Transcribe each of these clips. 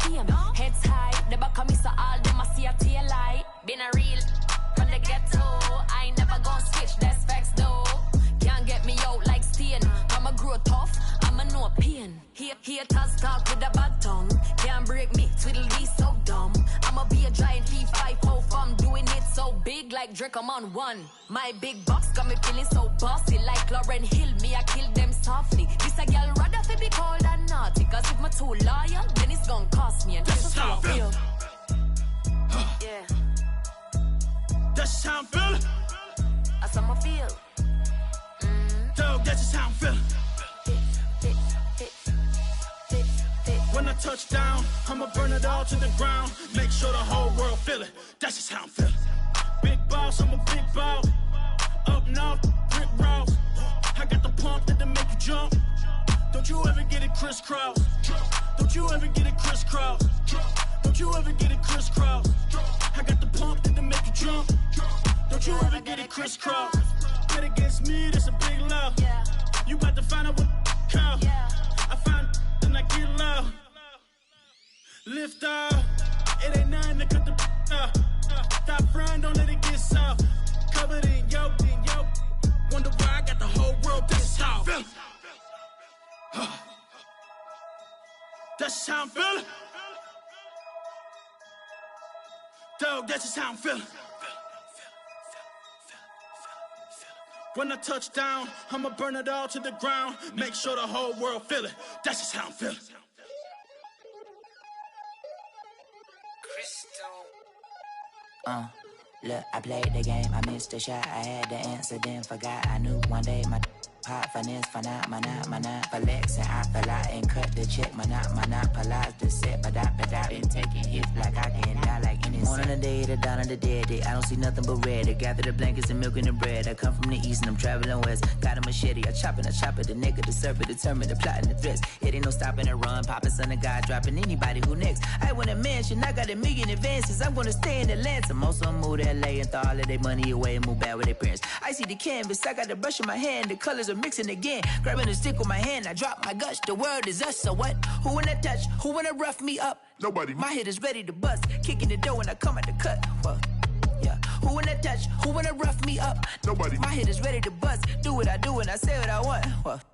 fame. Heads high, the back of me so all them I see a tail light. Been a real from the ghetto. I ain't never gon' switch, that's facts though. Can't get me out like stain. I'ma grow tough, I'ma know pain. Haters talk with a bad tongue. Can't break me, Tweedledee so dumb. I'ma be a giant P5 from doing it so big like Drake, I'm on one. My big box got me feeling so bossy like Lauren Hill. Me, I kill them softly. This a girl rather fi be cold than naughty. Cause if my too loyal, then it's gon' cost me. And that's just how I feel. Yeah. That's how I'm feeling. That's how I feel. Dog, that's just how I'm feeling. When I touch down, I'ma burn it all to the ground. Make sure the whole world feel it. That's just how I'm feeling. Big boss, I'm a big boss. Up north, brick roads. I got the pump that'll make you jump. Don't you ever get it crisscross. Don't you ever get it crisscross. Don't you ever get it crisscross. I got the pump that'll make you jump. Don't you ever get it crisscross. Bet against me, that's a big love. You about to find out what call. I find and I get love. Lift off, it ain't nothing to cut the up. Stop frying, don't let it get soft. Covered in yolk. Wonder why I got the whole world pissed off. That's just how I'm feeling. Dog, that's just how I'm feeling. When I touch down, I'ma burn it all to the ground. Make sure the whole world feel it. That's just how I'm feeling. Look, I played the game, I missed the shot. I had the answer, then forgot. I knew one day my pop finesse, finite, flex, and I fell out and cut the check. Monopolize the set, but I been taking hits like I can die like any morning of the day, the dawn of the dead day. I don't see nothing but red. I gather the blankets and milk and the bread. I come from the east and I'm traveling west. Got a machete, I chop it, the nigga, the serpent, determined, the plot and the threats. It ain't no stopping and run, popping son of God, dropping anybody who next. I want a mansion, I got a million advances. I'm gonna stay in Atlanta. Most of them move to LA and throw all of their money away and move back with their parents. I see the canvas, I got the brush in my hand, the colors are mixing again. Grabbing the stick with my hand, I drop my guts. The world is us, so what? Who wanna touch? Who wanna rough me up? Nobody. My head is ready to bust. Kicking the door when I come at the cut. What? Yeah. Who wanna touch? Who wanna rough me up? Nobody. My head is ready to bust. Do what I do and I say what I want. What?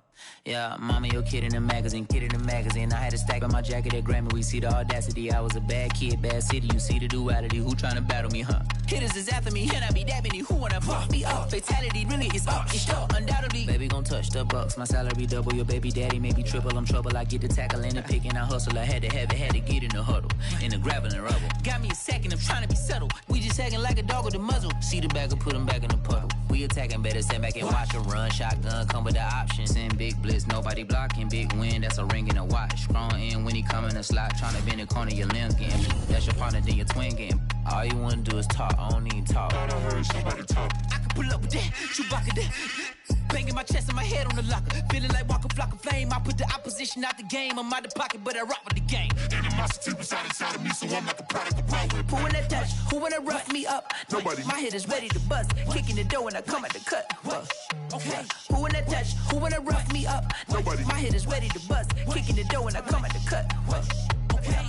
Yeah, mama, your kid in the magazine, I had a stack on my jacket at Grammy. We see the audacity. I was a bad kid, bad city. You see the duality. Who tryna battle me, huh? Hitters is after me, and I be that many. Who wanna fuck me up? Fatality really is up. It's up, undoubtedly. Baby gon' touch the bucks. My salary double. Your baby daddy maybe triple. I'm trouble. I get the tackle and the pick and I hustle. I had to have it, had to get in the huddle. In the gravel and rubble. Got me a second, I'm trying to be subtle. We just acting like a dog with a muzzle. See the bag and put him back in the puddle. We attacking, better stand back and watch him run. Shotgun come with the option. Send big blitz, nobody blocking. Big win, that's a ring and a watch. Strong in when he come in a slot. Trying to bend the corner, your limb getting. That's your partner, then your twin getting. All you wanna do is talk, I don't need talk. I heard somebody talk. I can pull up with that, Chewbacca that. Banging my chest and my head on the locker. Feeling like Walker Flock of Flame. I put the opposition out the game. I'm out the pocket, but I rock with the game. Animosity reside inside of me, so I'm like a product of power. Who wanna touch? Who wanna rough me up? Nobody. My head is ready to bust. Kicking the door when I come at the cut. Okay. Who wanna touch? Who wanna rough me up? Nobody. My head is ready to bust. Kicking the door when I come at the cut. Okay.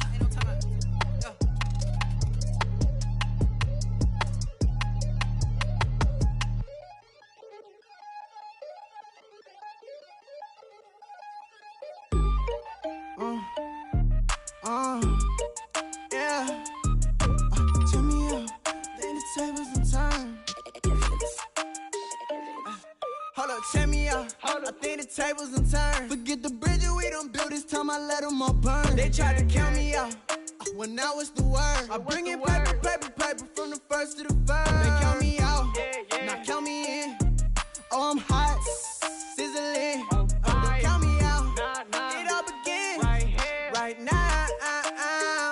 Yeah. Turn me up, then the tables and turn. Hold up, check me out. I think the tables and turn. Forget the bridge we done built, this time I let them all burn. They tried to count me out when I was the word. I bring in paper from the first to the third. They count me out, now count me in. Oh, I'm hot, sizzling. Don't count me out, it all begin right now.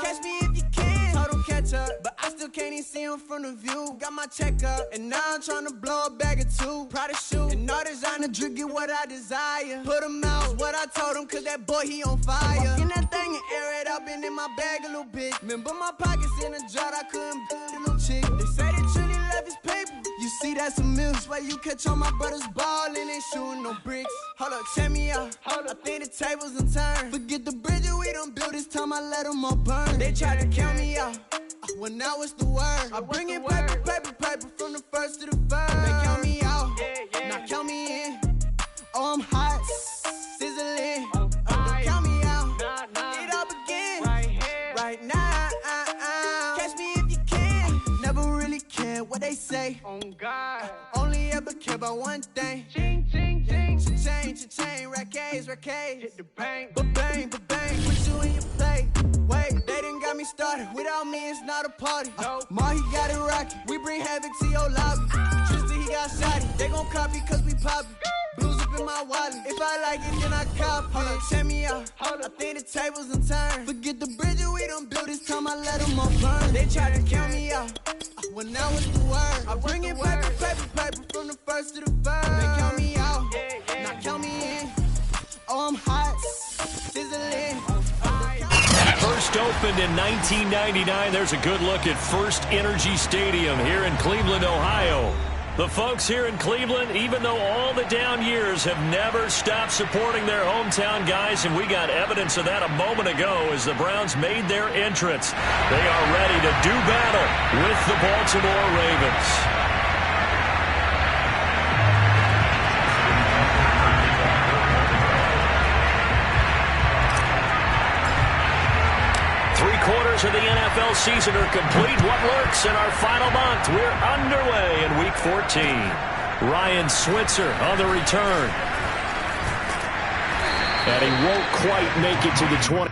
Catch me if you can. Total catch up, but I still can't even see him from the view. Got my check up, and now I'm trying to blow a bag or two. Proud of shoe, and all designer drip, get what I desire. Put him out, what I told him, cause that boy, he on fire. Walk in that thing and air it up, and in my bag a little bit. Remember my pockets in a jar, I couldn't build a little chick. They say that Trinity left his paper. You see, that's a milk. Why you catch all my brothers ballin', ain't shooting no bricks. Hold up, check me out. I think the tables and turn. Forget the bridge we done built, this time I let them all burn. They tried to count me out, when now it's the word. I bring in paper, paper, paper from the first to the third. They count me out, now count me in. Oh, I'm hot, sizzling. Don't count me out, it all begin right now. Catch me if you can. Never really care what they say. Oh God, only ever care about one thing. Ching, ching, ching. Cha-ching, rack A's. Hit the bank, ba-bang, ba-bang. Put you in your plate. Wait, they done got me started. Without me, it's not a party. Ma, he got it rockin'. We bring havoc to your lobby. Tristan, he got shotty. They gon' copy cause we poppin'. Blues up in my wallet. If I like it, then I copy. Hold up, check me out. I think the tables done turned. Forget the bridges we done built. This time I let them all burn. They tried to count me out, when now it's the word. I bring in paper, paper, paper from the first to the third. They count me out, now count me in. Oh, I'm hot, sizzling. First opened in 1999. There's a good look at First Energy Stadium here in Cleveland, Ohio. The folks here in Cleveland, even though all the down years, have never stopped supporting their hometown guys, and we got evidence of that a moment ago as the Browns made their entrance. They are ready to do battle with the Baltimore Ravens. Three-quarters of the NFL season are complete. What lurks in our final month? We're underway in Week 14. Ryan Switzer on the return. And he won't quite make it to the 20.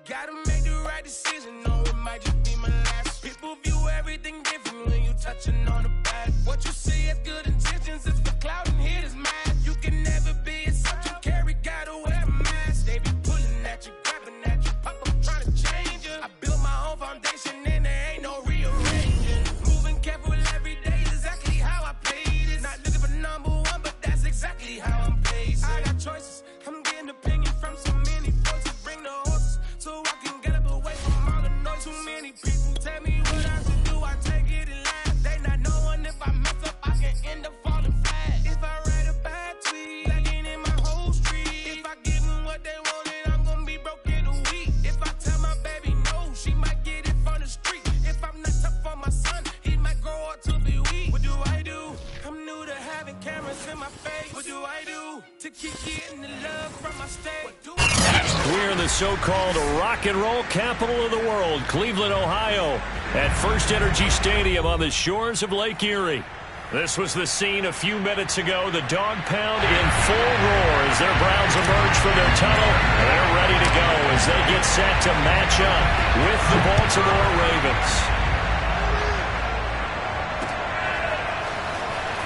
Gotta make the right decision, no, it might just be my last. People view everything different when you touching on the bad. What you see as good intentions is for cloud and hit is mad. You can never be as such you carry, gotta wear a mask. They be pulling at you, grabbing at you, pop up trying to change you. I built my own foundation and there ain't no rearranging. Moving careful every day is exactly how I played it. Not looking for number one, but that's exactly how I'm pacing. I got choices, I'm getting opinion from so many voices. Bring the horses so I can get up away from all the noise. Too many people tell me what I should do, I take it and laugh. They not knowing if I mess up, I can end up falling flat. If I write a bad tweet, lagging in my whole street. If I give them what they want, then I'm gonna be broke in a week. If I tell my baby no, she might get it from the street. If I'm not tough for my son, he might grow up to be weak. What do I do? I'm new to having cameras in my face. What do I do to keep getting the love from my state? We're in the so-called rock and roll capital of the world, Cleveland, Ohio, at First Energy Stadium on the shores of Lake Erie. This was the scene a few minutes ago. The dog pound in full roar as their Browns emerge from their tunnel. They're ready to go as they get set to match up with the Baltimore Ravens.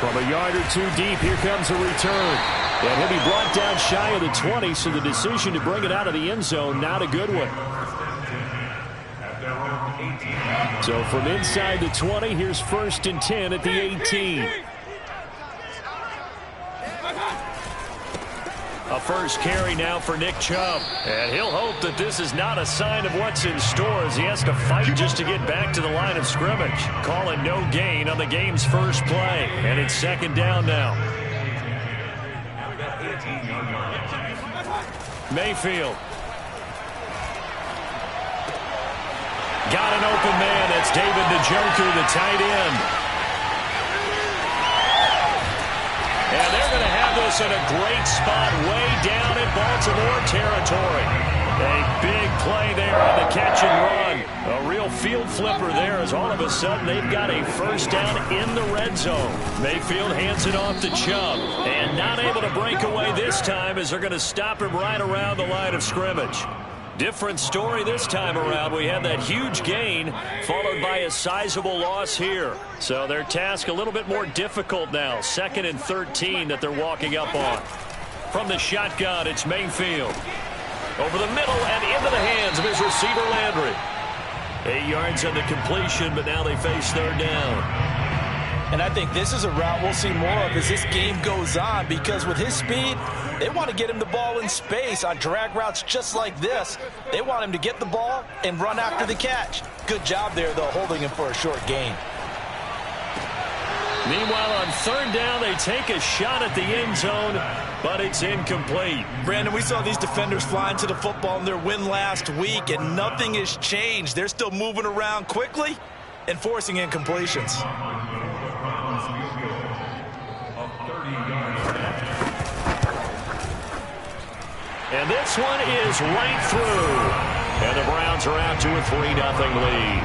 From a yard or two deep, here comes a return. And he'll be brought down shy of the 20, so the decision to bring it out of the end zone, not a good one. So from inside the 20, here's 1st and 10 at the 18. A first carry now for Nick Chubb. And he'll hope that this is not a sign of what's in store as he has to fight just to get back to the line of scrimmage. Calling no gain on the game's first play. And it's 2nd down now. Mayfield. Got an open man. That's David Njoku, the tight end. And they're going to have this in a great spot way down in Baltimore territory. A big play there on the catch and run. A real field flipper there as all of a sudden they've got a first down in the red zone. Mayfield hands it off to Chubb. And not able to break away this time as they're going to stop him right around the line of scrimmage. Different story this time around. We have that huge gain followed by a sizable loss here. So their task a little bit more difficult now. 2nd and 13 that they're walking up on. From the shotgun, it's Mayfield. Over the middle and into the hands of his receiver, Landry. 8 yards on the completion, but now they face 3rd down. And I think this is a route we'll see more of as this game goes on, because with his speed, they want to get him the ball in space on drag routes just like this. They want him to get the ball and run after the catch. Good job there, though, holding him for a short gain. Meanwhile, on 3rd down, they take a shot at the end zone, but it's incomplete. Brandon, we saw these defenders flying to the football in their win last week, and nothing has changed. They're still moving around quickly and forcing incompletions. And this one is right through. And the Browns are out to a 3-0 lead.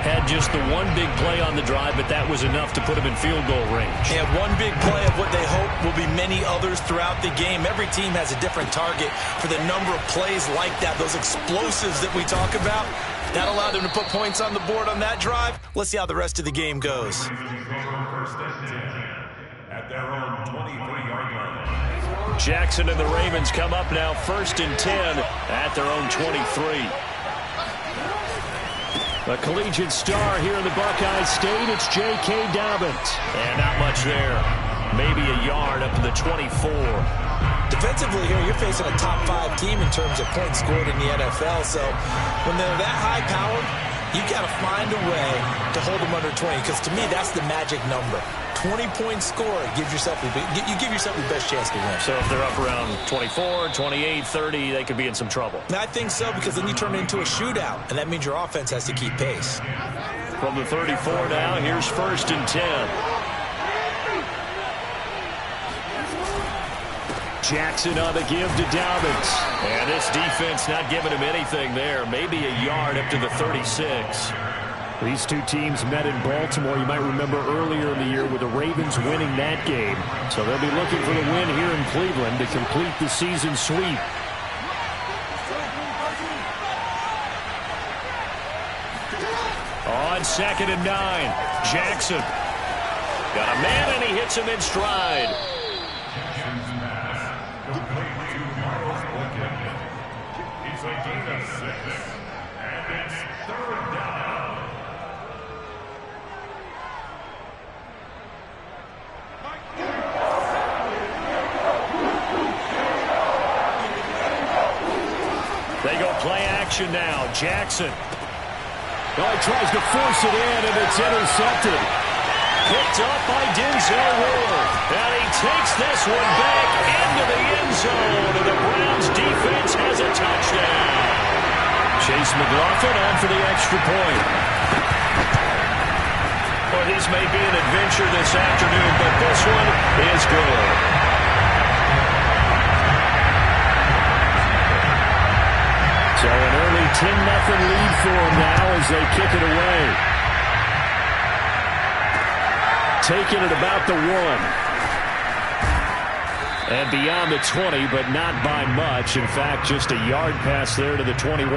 Had just the one big play on the drive, but that was enough to put them in field goal range. Yeah, one big play of what they hope will be many others throughout the game. Every team has a different target for the number of plays like that, those explosives that we talk about. That allowed them to put points on the board on that drive. Let's see how the rest of the game goes. At their own 23-yard line. Jackson and the Ravens come up now 1st and 10 at their own 23. A collegiate star here in the Buckeye State, it's J.K. Dobbins. And not much there. Maybe a yard up to the 24. Defensively here, you're facing a top 5 team in terms of points scored in the NFL. So when they're that high-powered, you've got to find a way to hold them under 20, because to me, that's the magic number. 20 points scored, you give yourself your best chance to win. So if they're up around 24, 28, 30, they could be in some trouble. I think so, because then you turn it into a shootout, and that means your offense has to keep pace. From the 34 now, here's 1st and 10. Jackson on the give to Dobbins. And this defense not giving him anything there. Maybe a yard up to the 36. These two teams met in Baltimore. You might remember earlier in the year with the Ravens winning that game. So they'll be looking for the win here in Cleveland to complete the season sweep. On 2nd and 9, Jackson. Got a man and he hits him in stride. He's a gain of 6. And it's 3rd down. They go play action now. Jackson. Oh, he tries to force it in, and it's intercepted. Picked up by Denzel Ward. And he takes this one back into the end zone, and the Browns defense has a touchdown. Chase McLaughlin on for the extra point. Well, this may be an adventure this afternoon, but this one is good. So an early 10-0 lead for them now as they kick it away. Taking it about the 1. And beyond the 20, but not by much. In fact, just a yard pass there to the 21.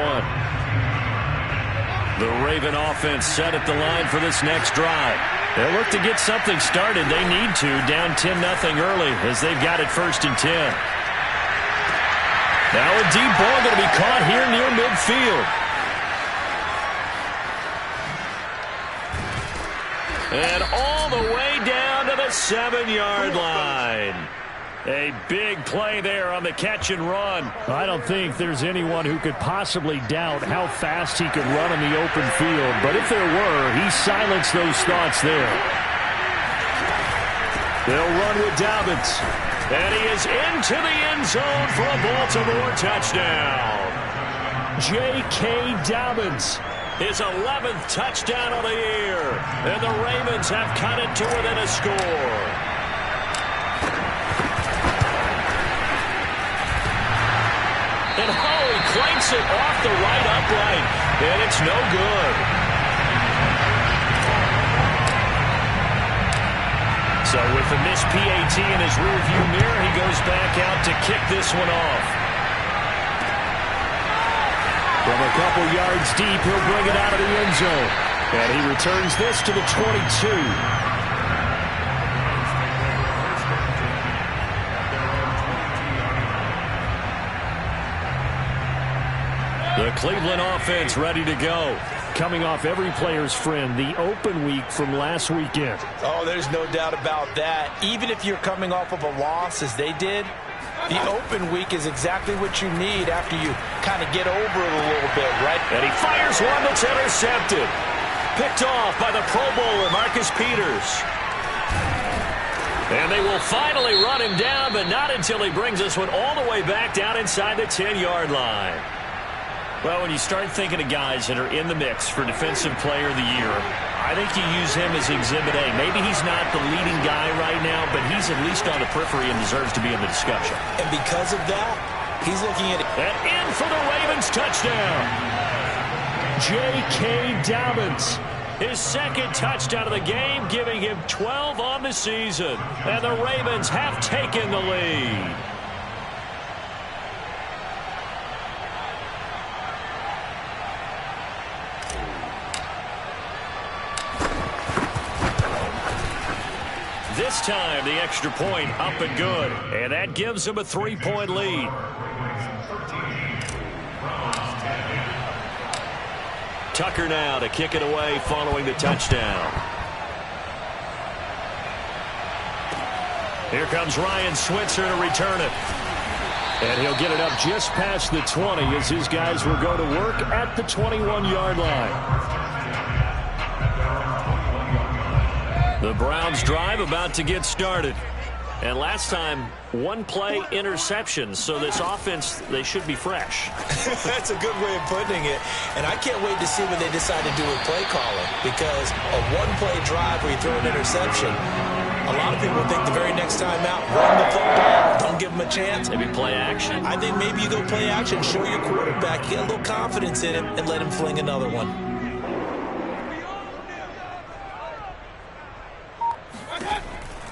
The Raven offense set at the line for this next drive. They'll look to get something started. They need to, down 10-0 early as they've got it 1st and 10. Now a deep ball going to be caught here near midfield. And all the way down to the 7-yard line. A big play there on the catch and run. I don't think there's anyone who could possibly doubt how fast he could run in the open field. But if there were, he silenced those thoughts there. They'll run with Dobbins. And he is into the end zone for a Baltimore touchdown. J.K. Dobbins, his 11th touchdown of the year. And the Ravens have cut it to within a score. And he cranks it off the right upright. And it's no good. So with the missed PAT in his rearview mirror, he goes back out to kick this one off. From a couple yards deep, he'll bring it out of the end zone. And he returns this to the 22. The Cleveland offense ready to go. Coming off every player's friend, the open week from last weekend. Oh, there's no doubt about that. Even if you're coming off of a loss as they did, the open week is exactly what you need after you kind of get over it a little bit, right? And he fires one that's intercepted. Picked off by the Pro Bowler, Marcus Peters. And they will finally run him down, but not until he brings this one all the way back down inside the 10-yard line. Well, when you start thinking of guys that are in the mix for Defensive Player of the Year, I think you use him as Exhibit A. Maybe he's not the leading guy right now, but he's at least on the periphery and deserves to be in the discussion. And because of that, he's looking at it. And in for the Ravens touchdown. J.K. Dobbins. His second touchdown of the game, giving him 12 on the season. And the Ravens have taken the lead. This time, the extra point up and good. And that gives them a 3-point lead. Tucker now to kick it away following the touchdown. Here comes Ryan Switzer to return it. And he'll get it up just past the 20 as his guys will go to work at the 21-yard line. The Browns drive about to get started. And last time, one play interception. So this offense, they should be fresh. That's a good way of putting it. And I can't wait to see what they decide to do with play calling. Because a one-play drive where you throw an interception, a lot of people think the very next time out, run the football, don't give them a chance. Maybe play action. I think maybe you go play action, show your quarterback, get a little confidence in him, and let him fling another one.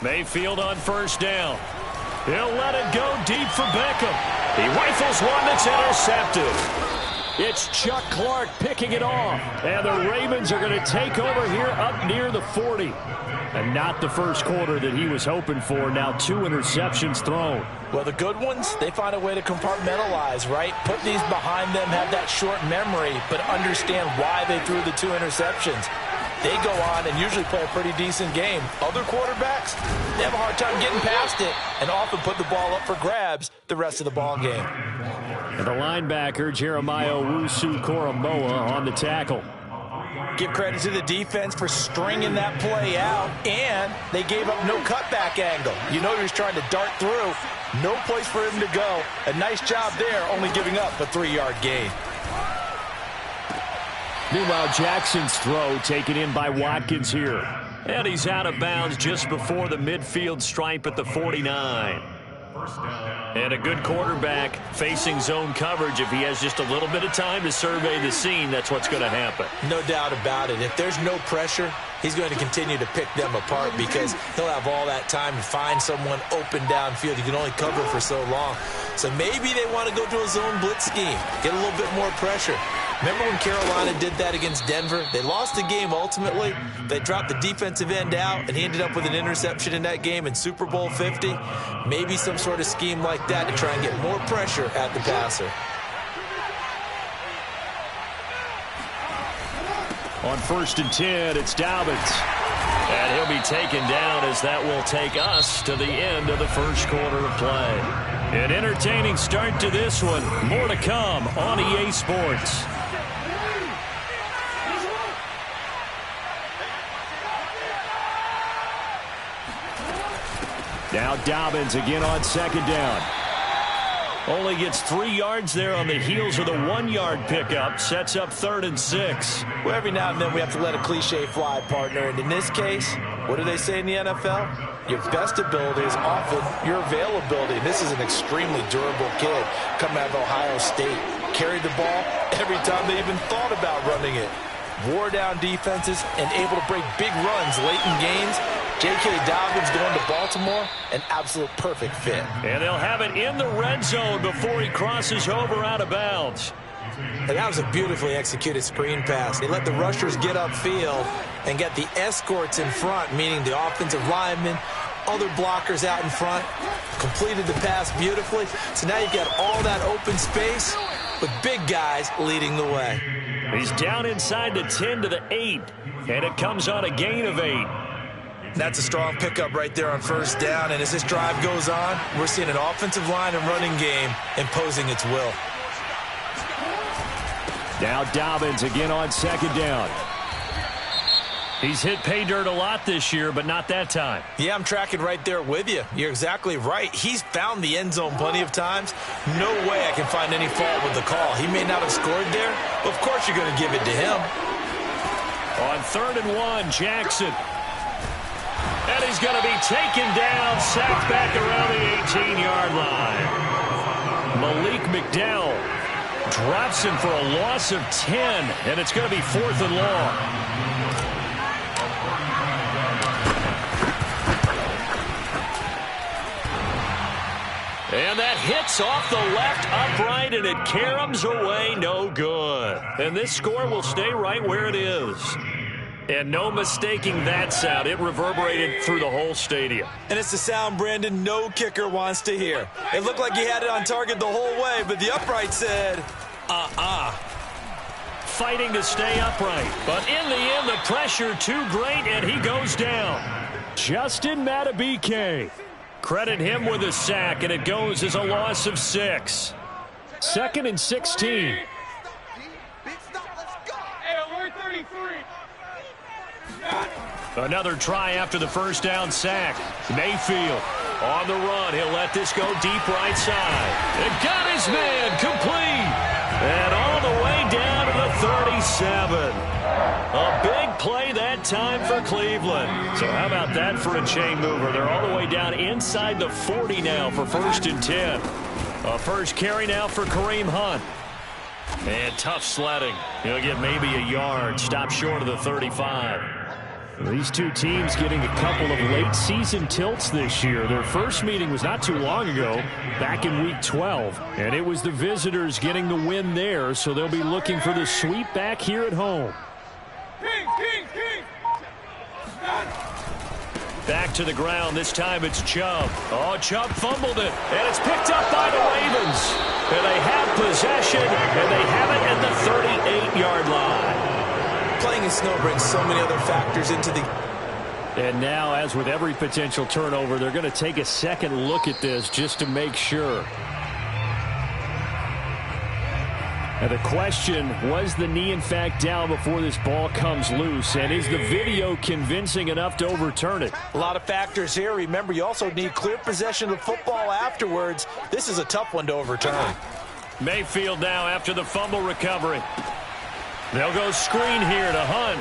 Mayfield on first down. He'll let it go deep for Beckham. He rifles one that's intercepted. It's Chuck Clark picking it off. And the Ravens are going to take over here up near the 40. And not the first quarter that he was hoping for. Now 2 interceptions thrown. Well, the good ones, they find a way to compartmentalize, right? Put these behind them, have that short memory, but understand why they threw the 2 interceptions. They go on and usually play a pretty decent game. Other quarterbacks, they have a hard time getting past it and often put the ball up for grabs the rest of the ball game. And the linebacker, Jeremiah Owusu-Koramoah, on the tackle. Give credit to the defense for stringing that play out, and they gave up no cutback angle. You know he was trying to dart through. No place for him to go. A nice job there, only giving up a 3-yard gain. Meanwhile, Jackson's throw taken in by Watkins here. And he's out of bounds just before the midfield stripe at the 49. And a good quarterback facing zone coverage. If he has just a little bit of time to survey the scene, that's what's going to happen. No doubt about it. If there's no pressure, he's going to continue to pick them apart because he'll have all that time to find someone open downfield. He can only cover for so long. So maybe they want to go to a zone blitz scheme, get a little bit more pressure. Remember when Carolina did that against Denver? They lost the game ultimately. They dropped the defensive end out, and he ended up with an interception in that game in Super Bowl 50. Maybe some sort of scheme like that to try and get more pressure at the passer. On 1st and 10, it's Dobbins. And he'll be taken down as that will take us to the end of the first quarter of play. An entertaining start to this one. More to come on EA Sports. Now Dobbins again on 2nd down. Only gets 3 yards there on the heels of the 1-yard pickup. Sets up 3rd and 6. Well, every now and then we have to let a cliche fly, partner. And in this case, what do they say in the NFL? Your best ability is often your availability. And this is an extremely durable kid coming out of Ohio State. Carried the ball every time they even thought about running it. Wore down defenses and able to break big runs late in games. J.K. Dobbins going to Baltimore, an absolute perfect fit. And they'll have it in the red zone before he crosses over out of bounds. And that was a beautifully executed screen pass. They let the rushers get upfield and get the escorts in front, meaning the offensive linemen, other blockers out in front, completed the pass beautifully. So now you've got all that open space with big guys leading the way. He's down inside the 10 to the 8, and it comes on a gain of 8. That's a strong pickup right there on first down, and as this drive goes on, we're seeing an offensive line and running game imposing its will. Now Dobbins again on second down. He's hit pay dirt a lot this year, but not that time. Yeah, I'm tracking right there with you. You're exactly right. He's found the end zone plenty of times. No way I can find any fault with the call. He may not have scored there, but of course you're going to give it to him. On 3rd and 1, Jackson. And he's going to be taken down, sacked back around the 18-yard line. Malik McDowell drops him for a loss of 10, and it's going to be 4th and long. And that hits off the left upright, and it caroms away, no good. And this score will stay right where it is. And no mistaking that sound. It reverberated through the whole stadium. And it's the sound, Brandon, no kicker wants to hear. It looked like he had it on target the whole way, but the upright said, Fighting to stay upright. But in the end, the pressure too great, and he goes down. Justin Matabike. Credit him with a sack, and it goes as a loss of 6. 2nd and 16. Another try after the first down sack. Mayfield on the run. He'll let this go deep right side. And got his man complete. And all the way down to the 37. A big play that time for Cleveland. So how about that for a chain mover? They're all the way down inside the 40 now for 1st and 10. A first carry now for Kareem Hunt. And tough sledding. He'll get maybe a yard. Stop short of the 35. These two teams getting a couple of late-season tilts this year. Their first meeting was not too long ago, back in Week 12. And it was the visitors getting the win there, so they'll be looking for the sweep back here at home. Back to the ground. This time it's Chubb. Oh, Chubb fumbled it, and it's picked up by the Ravens. And they have possession, and they have it at the 38-yard line. Playing in snow brings so many other factors into the... And now, as with every potential turnover, they're going to take a second look at this just to make sure. And the question, was the knee in fact down before this ball comes loose? And is the video convincing enough to overturn it? A lot of factors here. Remember, you also need clear possession of the football afterwards. This is a tough one to overturn. Mayfield now after the fumble recovery. They'll go screen here to Hunt.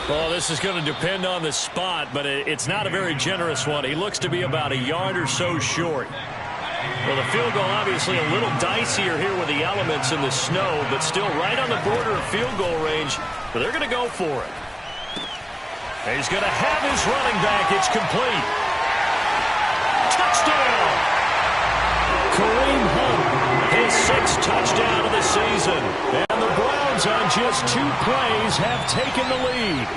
Well, this is going to depend on the spot, but it's not a very generous one. He looks to be about a yard or so short. Well, the field goal obviously a little dicier here with the elements in the snow, but still right on the border of field goal range. But they're going to go for it. He's going to have his running back. It's complete. Touchdown! Kareem Hunt, his 6th touchdown of the season. And the Browns on just 2 plays have taken the lead.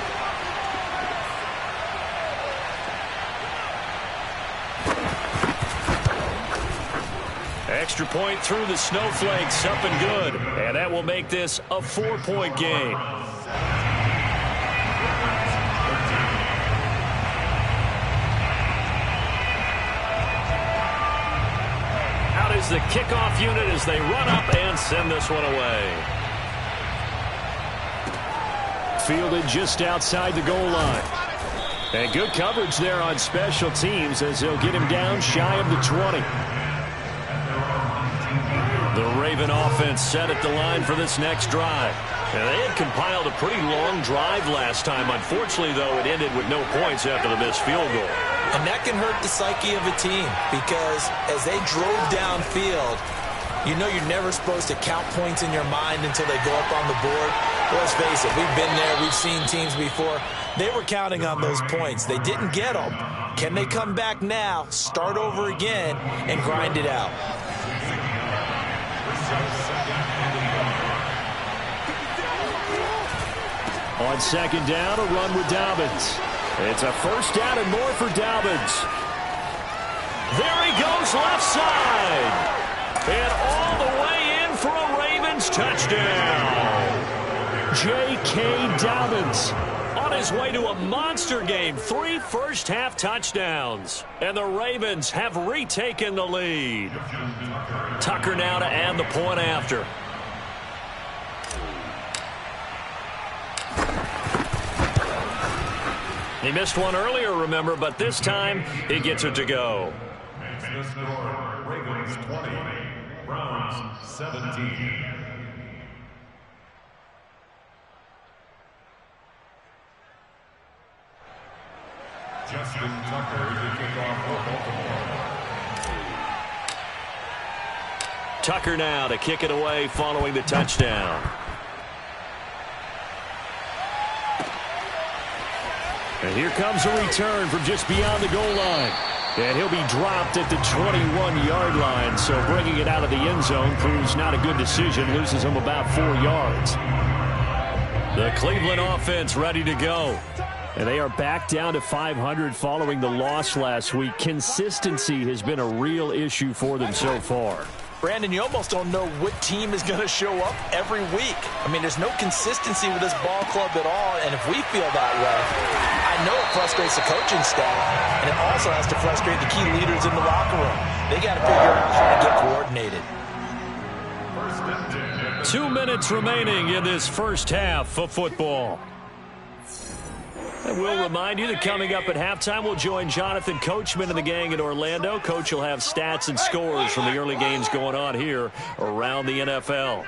Extra point through the snowflakes, up and good. And that will make this a 4-point game. Out is the kickoff unit as they run up and send this one away. Fielded just outside the goal line. And good coverage there on special teams as they'll get him down shy of the 20. The Raven offense set at the line for this next drive. And they had compiled a pretty long drive last time. Unfortunately, though, it ended with no points after the missed field goal. And that can hurt the psyche of a team because as they drove downfield, you know you're never supposed to count points in your mind until they go up on the board. Let's face it, we've been there. We've seen teams before. They were counting on those points. They didn't get them. Can they come back now, start over again, and grind it out? On second down, a run with Dobbins. It's a first down and more for Dobbins. There he goes left side. And all the way in for a Ravens touchdown. J.K. Dobbins on his way to a monster game. 3 first-half touchdowns. And the Ravens have retaken the lead. Tucker now to add the point after. He missed one earlier, remember, but this time he gets it to go. The score, Ravens 20, Browns 17. Justin Tucker to kick off for Baltimore. Tucker now to kick it away following the touchdown. And here comes a return from just beyond the goal line. And he'll be dropped at the 21-yard line. So bringing it out of the end zone proves not a good decision. Loses him about 4 yards. The Cleveland offense ready to go. And they are back down to 500 following the loss last week. Consistency has been a real issue for them so far. Brandon, you almost don't know what team is going to show up every week. I mean, there's no consistency with this ball club at all, and if we feel that way, I know it frustrates the coaching staff, and it also has to frustrate the key leaders in the locker room. They got to figure out how to get coordinated. 2 minutes remaining in this first half of football. And we'll remind you that coming up at halftime, we'll join Jonathan Coachman and the gang in Orlando. Coach will have stats and scores from the early games going on here around the NFL.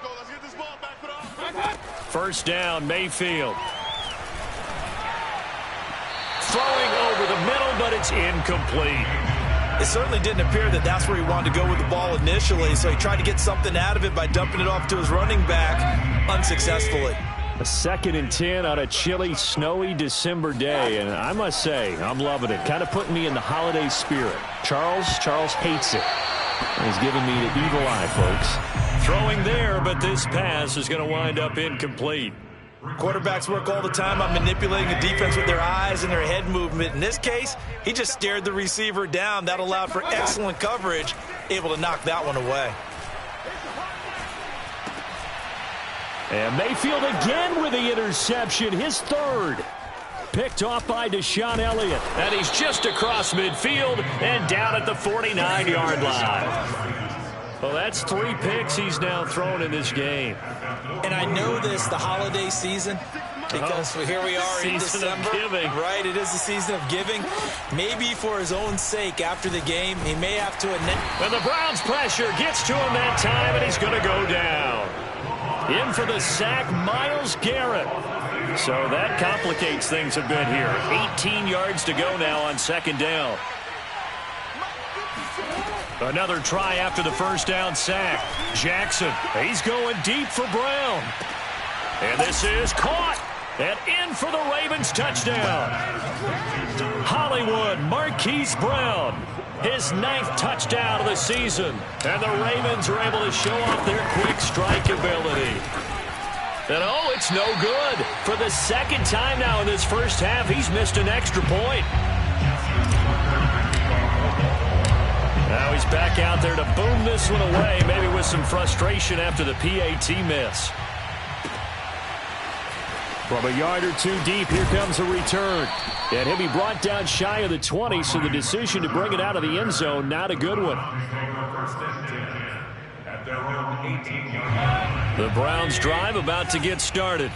Let's get this ball back. First down, Mayfield. Throwing over the middle, but it's incomplete. It certainly didn't appear that that's where he wanted to go with the ball initially, so he tried to get something out of it by dumping it off to his running back unsuccessfully. A 2nd and 10 on a chilly, snowy December day, and I must say, I'm loving it. Kind of putting me in the holiday spirit. Charles hates it. He's giving me the evil eye, folks. Throwing there, but this pass is going to wind up incomplete. Quarterbacks work all the time on manipulating the defense with their eyes and their head movement. In this case, he just stared the receiver down. That allowed for excellent coverage, able to knock that one away. And Mayfield again with the interception, his 3rd. Picked off by Deshaun Elliott. And he's just across midfield and down at the 49-yard line. Well, that's 3 picks he's now thrown in this game. And I know this, the holiday season, because here we are in December. Giving. Right, it is the season of giving. Maybe for his own sake after the game, he may have to... And the Browns' pressure gets to him that time, and he's going to go down. In for the sack, Myles Garrett. So that complicates things a bit here. 18 yards to go now on 2nd down. Another try after the first down sack. Jackson, he's going deep for Brown. And this is caught. And in for the Ravens touchdown. Hollywood, Marquise Brown. His 9th touchdown of the season. And the Ravens are able to show off their quick strike ability. And oh, it's no good. For the 2nd time now in this first half, he's missed an extra point. Now he's back out there to boom this one away, maybe with some frustration after the PAT miss. From a yard or 2 deep, here comes a return. And he'll be brought down shy of the 20, so the decision to bring it out of the end zone, not a good one. The Browns drive about to get started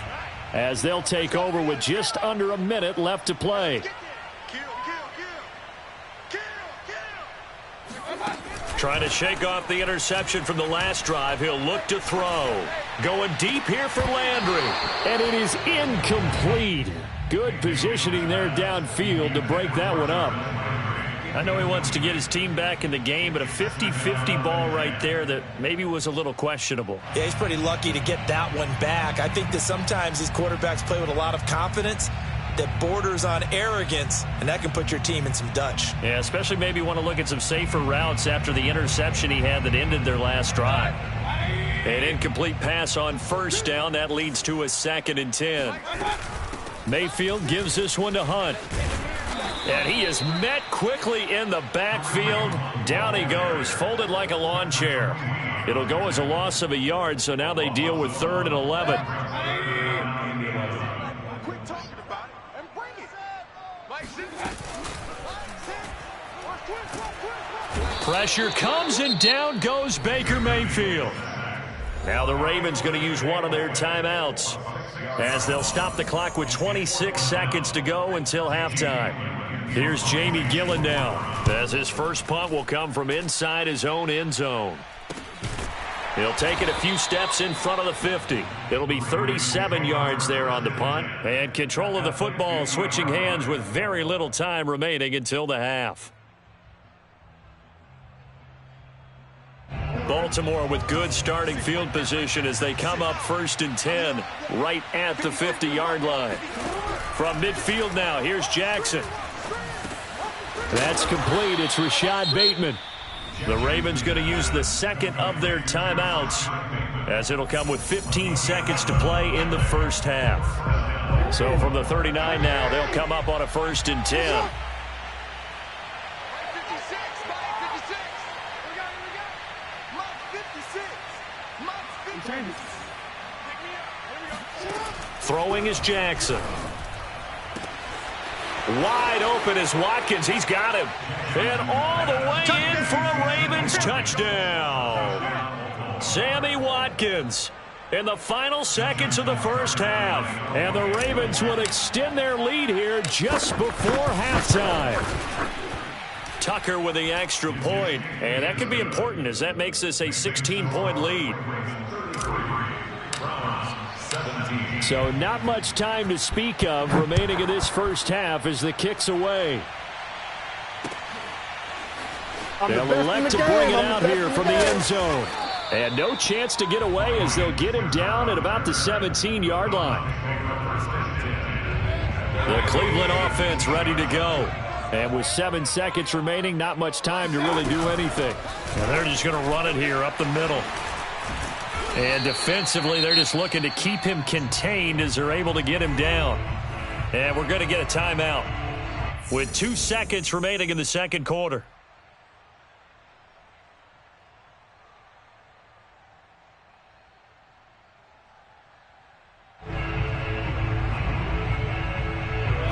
as they'll take over with just under a minute left to play. Trying to shake off the interception from the last drive. He'll look to throw. Going deep here for Landry. And it is incomplete. Good positioning there downfield to break that one up. I know he wants to get his team back in the game, but a 50-50 ball right there that maybe was a little questionable. Yeah, he's pretty lucky to get that one back. I think that sometimes these quarterbacks play with a lot of confidence, that borders on arrogance, and that can put your team in some Dutch. Yeah, especially maybe want to look at some safer routes after the interception he had that ended their last drive. An incomplete pass on first down. That leads to a 2nd and 10. Mayfield gives this one to Hunt. And he is met quickly in the backfield. Down he goes, folded like a lawn chair. It'll go as a loss of a yard, so now they deal with 3rd and 11. Pressure comes, and down goes Baker Mayfield. Now the Ravens going to use one of their timeouts as they'll stop the clock with 26 seconds to go until halftime. Here's Jamie Gillen now, as his first punt will come from inside his own end zone. He'll take it a few steps in front of the 50. It'll be 37 yards there on the punt. And control of the football switching hands with very little time remaining until the half. Baltimore with good starting field position as they come up 1st and 10 right at the 50-yard line. From midfield now, here's Jackson. That's complete. It's Rashad Bateman. The Ravens going to use the 2nd of their timeouts as it'll come with 15 seconds to play in the first half. So from the 39 now, they'll come up on a 1st and 10. Throwing is Jackson. Wide open is Watkins. He's got him. And all the way in for a Ravens touchdown. Sammy Watkins in the final seconds of the first half. And the Ravens will extend their lead here just before halftime. Tucker with the extra point. And that could be important as that makes this a 16-point lead. So not much time to speak of remaining in this first half as the kick's away. They'll elect to bring it out here from the end zone. And no chance to get away as they'll get him down at about the 17-yard line. The Cleveland offense ready to go. And with 7 seconds remaining, not much time to really do anything. And they're just going to run it here up the middle. And defensively, they're just looking to keep him contained as they're able to get him down. And we're going to get a timeout with 2 seconds remaining in the second quarter.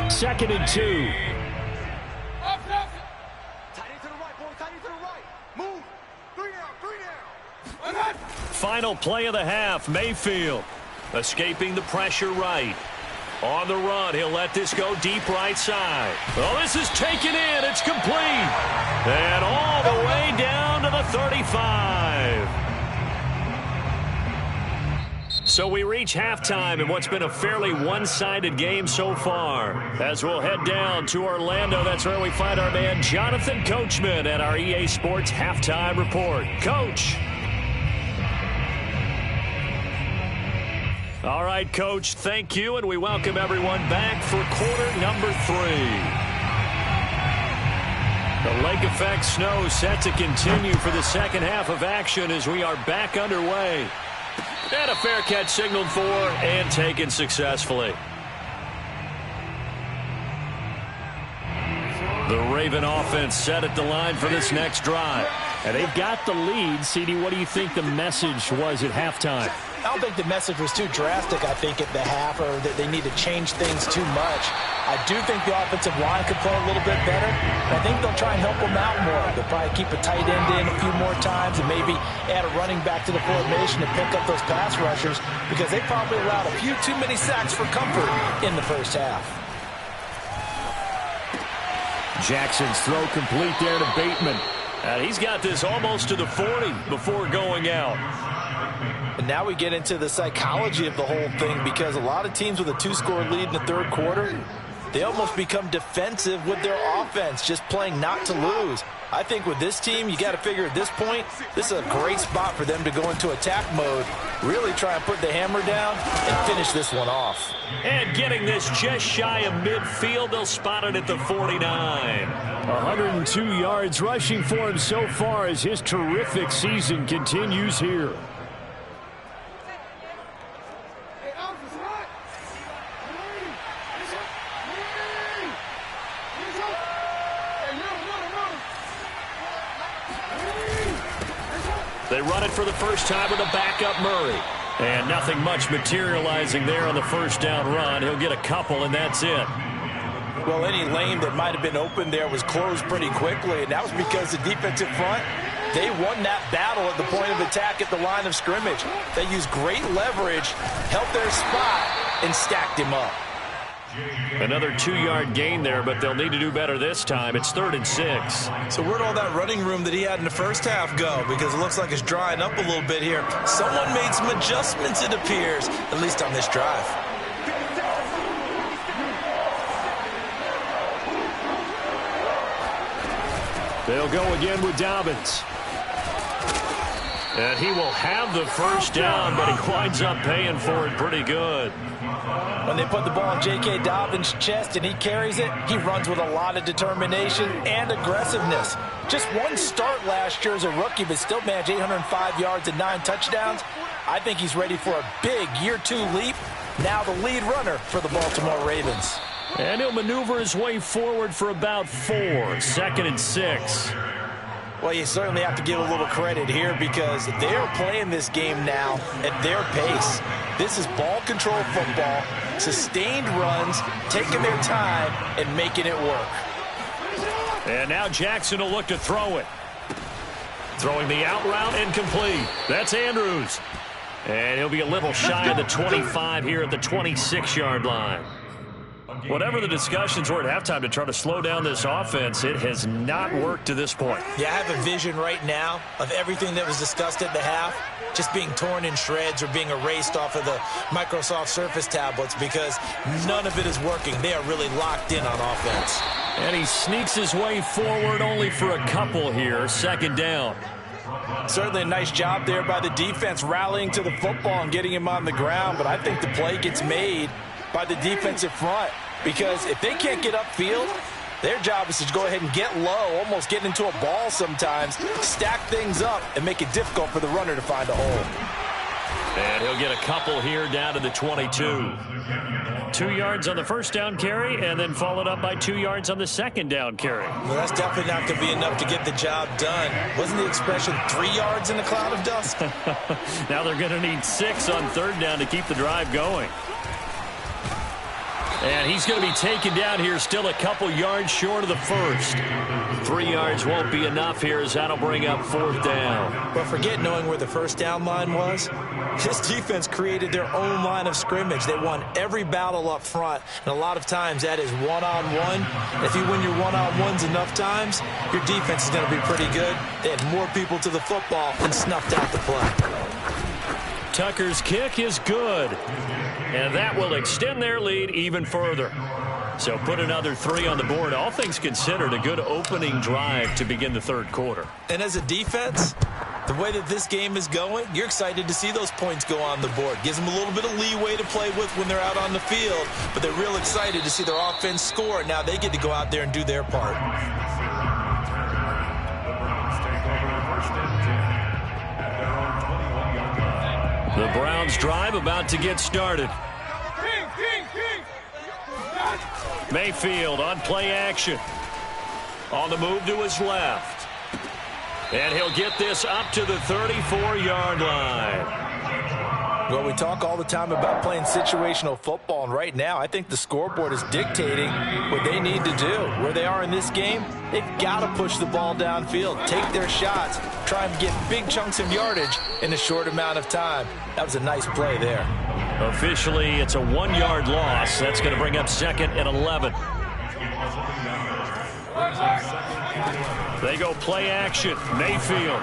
Second and 2. Final play of the half, Mayfield escaping the pressure right. On the run, he'll let this go deep right side. Oh, this is taken in. It's complete. And all the way down to the 35. So we reach halftime in what's been a fairly one-sided game so far. As we'll head down to Orlando, that's where we find our man Jonathan Coachman at our EA Sports Halftime Report. Coach. All right, Coach, thank you, and we welcome everyone back for quarter number 3. The lake effect snow set to continue for the second half of action as we are back underway. And a fair catch signaled for and taken successfully. The Raven offense set at the line for this next drive. And they've got the lead. CD, what do you think the message was at halftime? I don't think the message was too drastic, I think, at the half, or that they need to change things too much. I do think the offensive line could play a little bit better. I think they'll try and help them out more. They'll probably keep a tight end in a few more times and maybe add a running back to the formation to pick up those pass rushers because they probably allowed a few too many sacks for comfort in the first half. Jackson's throw complete there to Bateman. He's got this almost to the 40 before going out. And now we get into the psychology of the whole thing because a lot of teams with a 2-score lead in the third quarter, they almost become defensive with their offense, just playing not to lose. I think with this team, you got to figure at this point, this is a great spot for them to go into attack mode, really try and put the hammer down and finish this one off. And getting this just shy of midfield, they'll spot it at the 49. 102 yards rushing for him so far as his terrific season continues here. They run it for the first time with a backup Murray. And nothing much materializing there on the first down run. He'll get a couple, and that's it. Well, any lane that might have been open there was closed pretty quickly, and that was because the defensive front, they won that battle at the point of attack at the line of scrimmage. They used great leverage, held their spot, and stacked him up. Another 2-yard gain there, but they'll need to do better this time. It's 3rd and 6. So where'd all that running room that he had in the first half go? Because it looks like it's drying up a little bit here. Someone made some adjustments, it appears, at least on this drive. They'll go again with Dobbins. And he will have the first down, but he winds up paying for it pretty good. When they put the ball in J.K. Dobbins' chest and he carries it, he runs with a lot of determination and aggressiveness. Just one start last year as a rookie, but still managed 805 yards and 9 touchdowns. I think he's ready for a big year 2 leap. Now the lead runner for the Baltimore Ravens. And he'll maneuver his way forward for about 4. 2nd and 6. Well, you certainly have to give a little credit here because they're playing this game now at their pace. This is ball control football, sustained runs, taking their time, and making it work. And now Jackson will look to throw it. Throwing the out route incomplete. That's Andrews. And he'll be a little shy of the 25 here at the 26-yard line. Whatever the discussions were at halftime to try to slow down this offense, it has not worked to this point. Yeah, I have a vision right now of everything that was discussed at the half just being torn in shreds or being erased off of the Microsoft Surface tablets because none of it is working. They are really locked in on offense. And he sneaks his way forward only for a couple here. 2nd down. Certainly a nice job there by the defense rallying to the football and getting him on the ground, but I think the play gets made by the defensive front. Because if they can't get upfield, their job is to go ahead and get low, almost get into a ball sometimes, stack things up, and make it difficult for the runner to find a hole. And he'll get a couple here down to the 22. 2 yards on the first down carry, and then followed up by 2 yards on the second down carry. Well, that's definitely not going to be enough to get the job done. Wasn't the expression 3 yards in a cloud of dust? Now they're going to need 6 on 3rd down to keep the drive going. And he's going to be taken down here still a couple yards short of the first. 3 yards won't be enough here as that'll bring up 4th down. But forget knowing where the first down line was. This defense created their own line of scrimmage. They won every battle up front. And a lot of times that is one-on-one. If you win your one-on-ones enough times, your defense is going to be pretty good. They had more people to the football and snuffed out the play. Tucker's kick is good. And that will extend their lead even further. So put another 3 on the board. All things considered, a good opening drive to begin the 3rd quarter. And as a defense, the way that this game is going, you're excited to see those points go on the board. Gives them a little bit of leeway to play with when they're out on the field. But they're real excited to see their offense score. Now they get to go out there and do their part. The Browns drive about to get started. Mayfield on play action. On the move to his left. And he'll get this up to the 34-yard line. Well, we talk all the time about playing situational football, and right now I think the scoreboard is dictating what they need to do. Where they are in this game, they've got to push the ball downfield, take their shots, try and get big chunks of yardage in a short amount of time. That was a nice play there. Officially, it's a 1-yard loss. That's going to bring up 2nd and 11. They go play action. Mayfield.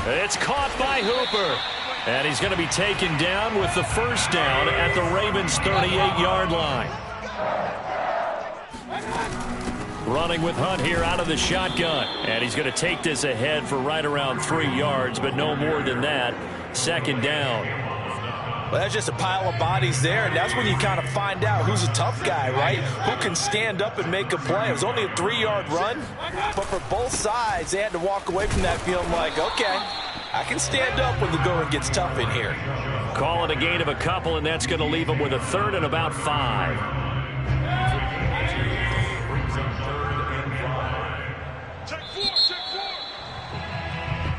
It's caught by Hooper. And he's going to be taken down with the first down at the Ravens' 38-yard line. Running with Hunt here out of the shotgun. And he's going to take this ahead for right around 3 yards, but no more than that. Second down. Well, that's just a pile of bodies there, and that's when you kind of find out who's a tough guy, right? Who can stand up and make a play. It was only a 3-yard run, but for both sides, they had to walk away from that feeling like, okay, I can stand up when the going gets tough in here. Call it a gain of a couple, and that's going to leave them with a third and about 5.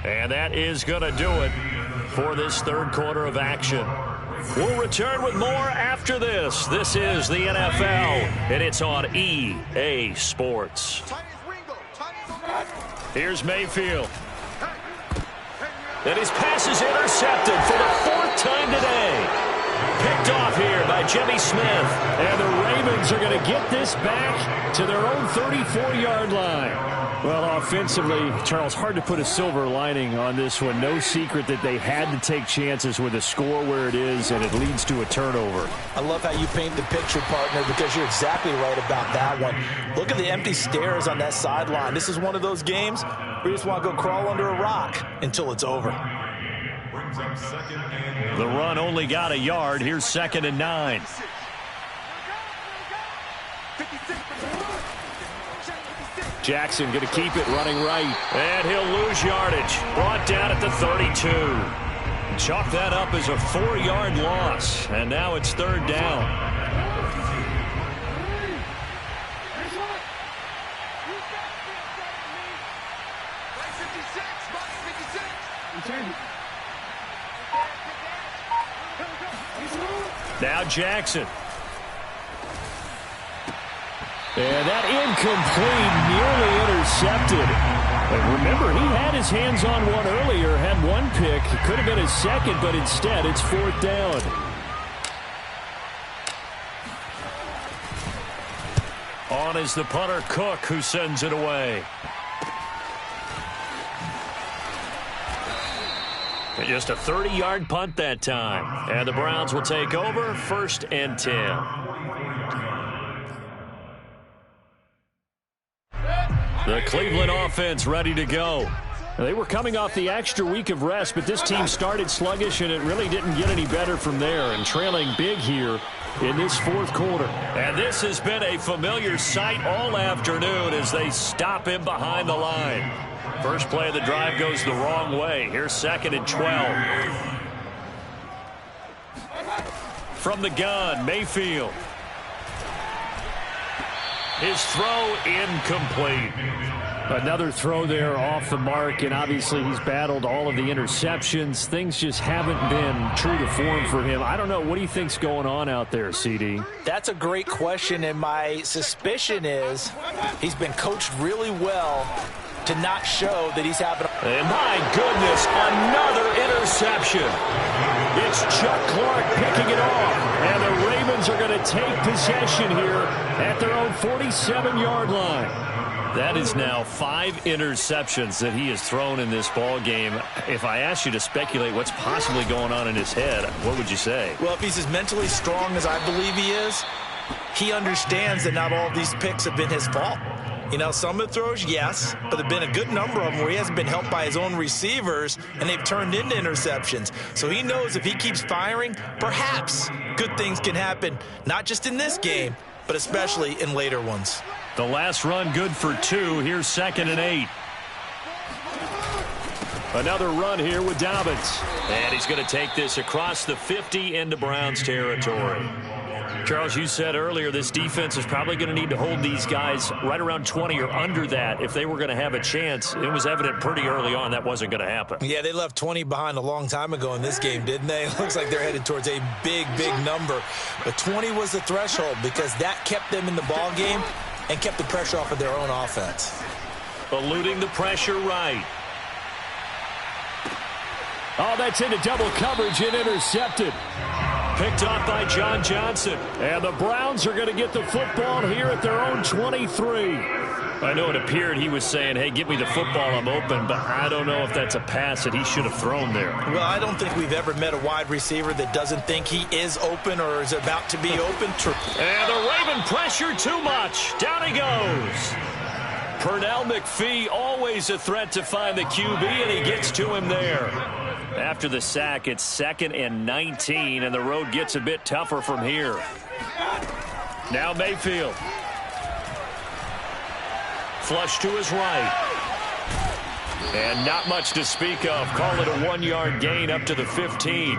And that is going to do it for this third quarter of action. We'll return with more after this. This is the NFL, and it's on EA Sports. Here's Mayfield. And his pass is intercepted for the 4th time today. Picked off here by Jimmy Smith. And the Ravens are going to get this back to their own 34-yard line. Well, offensively, Charles, hard to put a silver lining on this one. No secret that they had to take chances with a score where it is, and it leads to a turnover. I love how you paint the picture, partner, because you're exactly right about that one. Look at the empty stares on that sideline. This is one of those games where you just want to go crawl under a rock until it's over. The run only got a yard. Here's 2nd and 9. Jackson going to keep it running right. And he'll lose yardage. Brought down at the 32. Chalk that up as a 4-yard loss. And now it's 3rd down. Now Jackson. And that incomplete, nearly intercepted. And remember, he had his hands on one earlier, had one pick. It could have been his second, but instead it's 4th down. On is the punter, Cook, who sends it away. And just a 30-yard punt that time. And the Browns will take over, 1st and 10. The Cleveland offense ready to go. They were coming off the extra week of rest, but this team started sluggish, and it really didn't get any better from there, and trailing big here in this 4th quarter. And this has been a familiar sight all afternoon as they stop him behind the line. First play of the drive goes the wrong way. Here's 2nd and 12. From the gun, Mayfield. His throw incomplete. Another throw there off the mark, and obviously he's battled all of the interceptions. Things just haven't been true to form for him. I don't know. What do you think's going on out there, CD? That's a great question, and my suspicion is he's been coached really well to not show that he's having a... And my goodness, another interception. It's Chuck Clark picking it off. And the Ravens are going to take possession here at their own 47-yard line. That is now 5 interceptions that he has thrown in this ball game. If I asked you to speculate what's possibly going on in his head, what would you say? Well, if he's as mentally strong as I believe he is, he understands that not all of these picks have been his fault. You know, some of the throws, yes, but there have been a good number of them where he hasn't been helped by his own receivers, and they've turned into interceptions. So he knows if he keeps firing, perhaps good things can happen, not just in this game, but especially in later ones. The last run good for 2. Here's 2nd and 8. Another run here with Dobbins. And he's going to take this across the 50 into Browns territory. Charles, you said earlier this defense is probably going to need to hold these guys right around 20 or under that if they were going to have a chance. It was evident pretty early on that wasn't going to happen. Yeah, they left 20 behind a long time ago in this game, didn't they? It looks like they're headed towards a big, big number. But 20 was the threshold because that kept them in the ball game and kept the pressure off of their own offense. Eluding the pressure right. Oh, that's into double coverage and intercepted. Picked off by John Johnson. And the Browns are going to get the football here at their own 23. I know it appeared he was saying, hey, give me the football, I'm open, but I don't know if that's a pass that he should have thrown there. Well, I don't think we've ever met a wide receiver that doesn't think he is open or is about to be open. And the Raven pressure too much. Down he goes. Pernell McPhee, always a threat to find the QB, and he gets to him there. After the sack, it's 2nd and 19, and the road gets a bit tougher from here. Now Mayfield. Flush to his right. And not much to speak of. Call it a 1-yard gain up to the 15.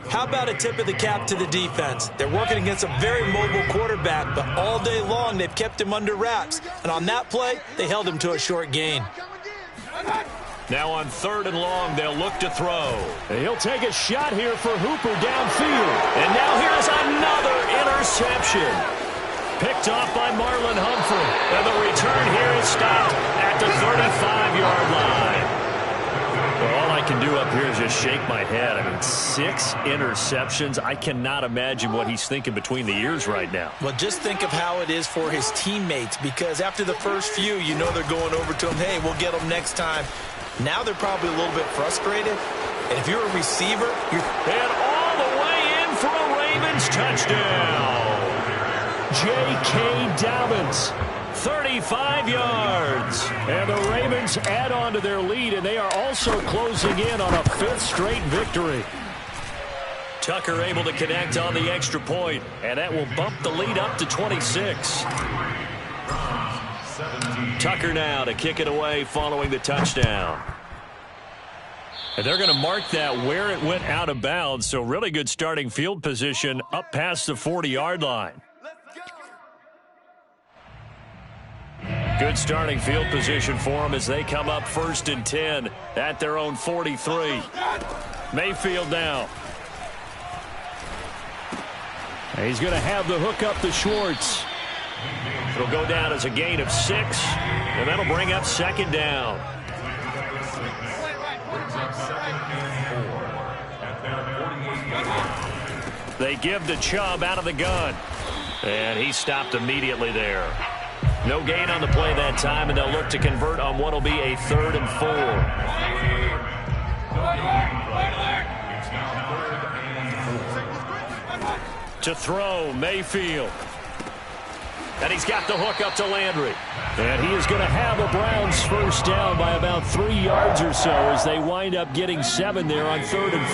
How about a tip of the cap to the defense? They're working against a very mobile quarterback, but all day long they've kept him under wraps. And on that play, they held him to a short gain. Now on 3rd and long, they'll look to throw. And he'll take a shot here for Hooper downfield. And now here's another interception. Picked off by Marlon Humphrey. And the return here is stopped at the 35-yard line. Well, all I can do up here is just shake my head. I mean, 6 interceptions. I cannot imagine what he's thinking between the ears right now. Well, just think of how it is for his teammates, because after the first few, you know they're going over to him, hey, we'll get them next time. Now they're probably a little bit frustrated. And if you're a receiver, and all the way in for a Ravens touchdown. J.K. Dobbins, 35 yards. And the Ravens add on to their lead, and they are also closing in on a 5th straight victory. Tucker able to connect on the extra point, and that will bump the lead up to 26. Tucker now to kick it away following the touchdown. And they're going to mark that where it went out of bounds, so really good starting field position up past the 40-yard line. Good starting field position for them as they come up 1st and 10 at their own 43. Mayfield now. He's going to have the hook up to Schwartz. It'll go down as a gain of 6, and that'll bring up 2nd down. They give to Chubb out of the gun, and he stopped immediately there. No gain on the play that time, and they'll look to convert on what will be a 3rd and 4. To throw, Mayfield. And he's got the hook up to Landry. And he is going to have a Browns 1st down by about 3 yards or so as they wind up getting 7 there on 3rd and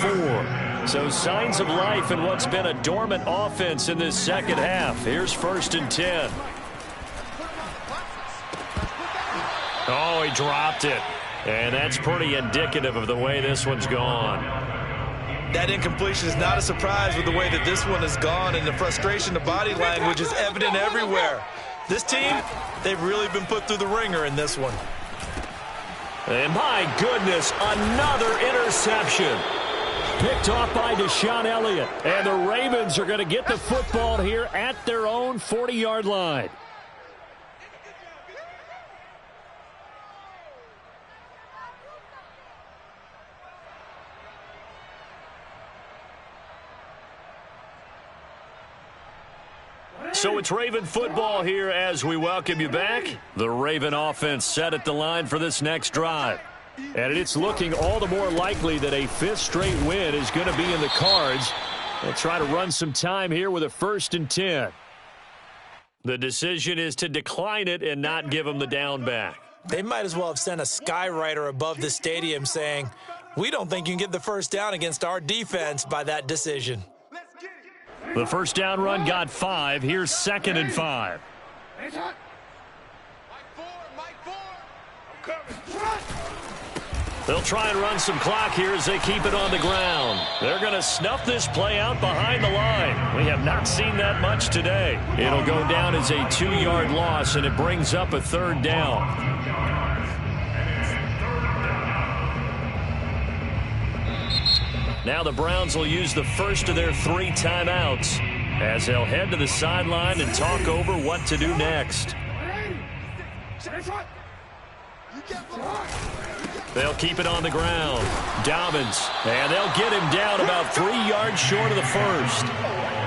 4. So signs of life in what's been a dormant offense in this second half. Here's 1st and 10. Oh, he dropped it. And that's pretty indicative of the way this one's gone. That incompletion is not a surprise with the way that this one has gone, and the frustration, the body language is evident everywhere. This team, they've really been put through the ringer in this one. And my goodness, another interception. Picked off by Deshaun Elliott. And the Ravens are going to get the football here at their own 40-yard line. So it's Raven football here as we welcome you back. The Raven offense set at the line for this next drive. And it's looking all the more likely that a 5th straight win is going to be in the cards. They'll try to run some time here with a 1st and 10. The decision is to decline it and not give them the down back. They might as well have sent a skywriter above the stadium saying, we don't think you can get the 1st down against our defense by that decision. The 1st down run got 5. Here's 2nd and 5. They'll try and run some clock here as they keep it on the ground. They're going to snuff this play out behind the line. We have not seen that much today. It'll go down as a 2-yard loss, and it brings up a 3rd down. Now the Browns will use the first of their 3 timeouts as they'll head to the sideline and talk over what to do next. They'll keep it on the ground. Dobbins, and they'll get him down about 3 yards short of the 1st.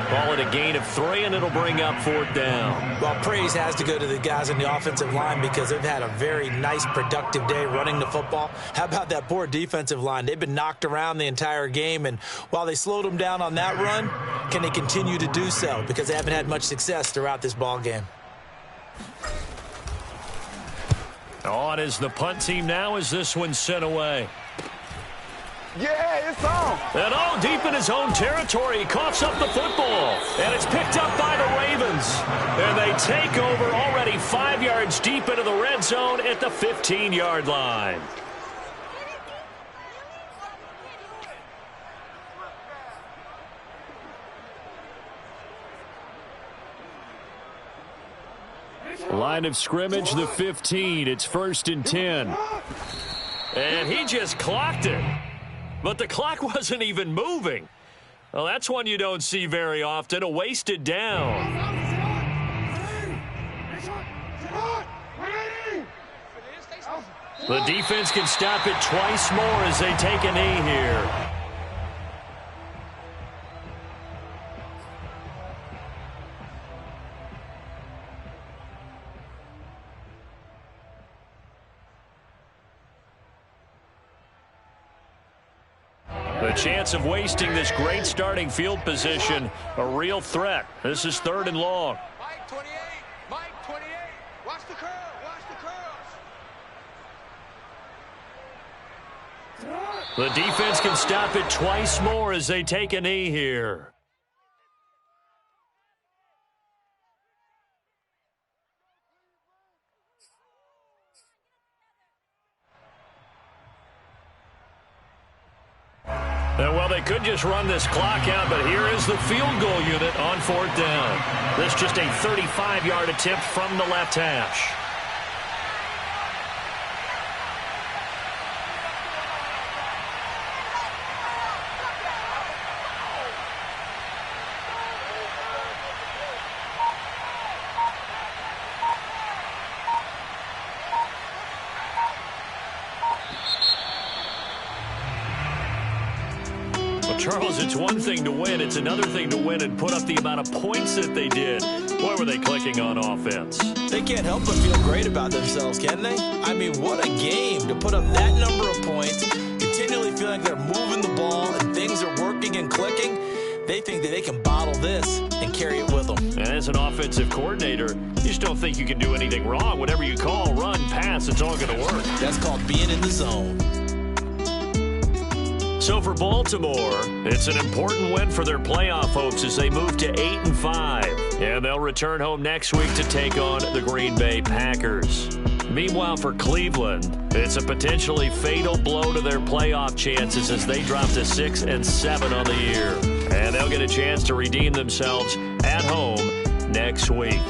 Call it a gain of 3, and it'll bring up 4th down. Well, praise has to go to the guys in the offensive line because they've had a very nice, productive day running the football. How about that poor defensive line? They've been knocked around the entire game, and while they slowed them down on that run, can they continue to do so? Because they haven't had much success throughout this ball game. On is the punt team now as this one's sent away. Yeah, it's on. And deep in his own territory, he coughs up the football. And it's picked up by the Ravens. And they take over already 5 yards deep into the red zone at the 15-yard line. Line of scrimmage, the 15. It's 1st and 10. And he just clocked it. But the clock wasn't even moving. Well, that's one you don't see very often, a wasted down. The defense can stop it twice more as they take a knee here. The chance of wasting this great starting field position, a real threat. This is 3rd and long. Mike 28, Mike 28. Watch the curl, watch the curls. The defense can stop it twice more as they take a knee here. Well, they could just run this clock out, but here is the field goal unit on 4th down. This just a 35-yard attempt from the left hash. Charles, it's one thing to win. It's another thing to win and put up the amount of points that they did. Boy, were they clicking on offense. They can't help but feel great about themselves, can they? I mean, what a game to put up that number of points, continually feeling like they're moving the ball and things are working and clicking. They think that they can bottle this and carry it with them. And as an offensive coordinator, you just don't think you can do anything wrong. Whatever you call, run, pass, it's all going to work. That's called being in the zone. So for Baltimore, it's an important win for their playoff hopes as they move to 8-5. And they'll return home next week to take on the Green Bay Packers. Meanwhile, for Cleveland, it's a potentially fatal blow to their playoff chances as they drop to 6-7 on the year. And they'll get a chance to redeem themselves at home next week.